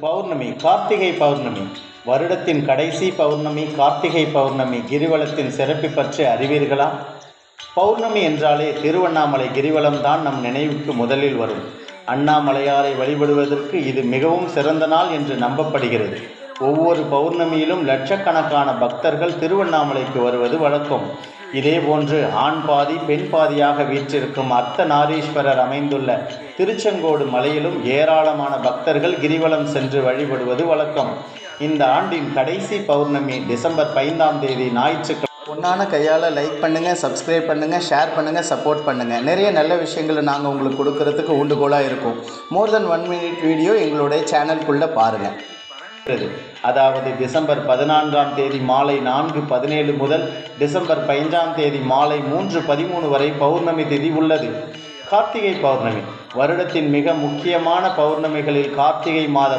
பௌர்ணமி கார்த்திகை பௌர்ணமி வருடத்தின் கடைசி பௌர்ணமி கார்த்திகை பௌர்ணமி கிரிவலத்தின் சிறப்பு பற்றி அறிவீர்களா? பௌர்ணமி என்றாலே திருவண்ணாமலை கிரிவலம் தான் நம் நினைவுக்கு முதலில் வரும். அண்ணாமலையாரை வழிபடுவதற்கு இது மிகவும் சிறந்த நாள் என்று நம்பப்படுகிறது. ஒவ்வொரு பௌர்ணமியிலும் லட்சக்கணக்கான பக்தர்கள் திருவண்ணாமலைக்கு வருவது வழக்கம். இதேபோன்று ஆண் பாதி பெண் பாதியாக வீற்றிருக்கும் அர்த்தநாரீஸ்வரர் அமைந்துள்ள திருச்செங்கோடு மலையிலும் ஏராளமான பக்தர்கள் கிரிவலம் சென்று வழிபடுவது வழக்கம். இந்த ஆண்டின் கடைசி பௌர்ணமி டிசம்பர் 5ஆம் தேதி ஞாயிற்றுக்கிழமை. பொன்னான கையால் லைக் பண்ணுங்கள், சப்ஸ்கிரைப் பண்ணுங்கள், ஷேர் பண்ணுங்கள், சப்போர்ட் பண்ணுங்கள். நிறைய நல்ல விஷயங்களை நாங்கள் உங்களுக்கு கொடுக்கறதுக்கு ஊண்டுகோலாக இருக்கும். மோர் தென் 1 minute வீடியோ எங்களுடைய சேனலுக்குள்ளே பாருங்கள். அதாவது டிசம்பர் 14ஆம் தேதி மாலை 4:17 முதல் டிசம்பர் 5ஆம் தேதி மாலை 3:13 வரை பௌர்ணமி திதி உள்ளது. கார்த்திகை பௌர்ணமி வருடத்தின் மிக முக்கியமான பௌர்ணமிகளில் கார்த்திகை மாத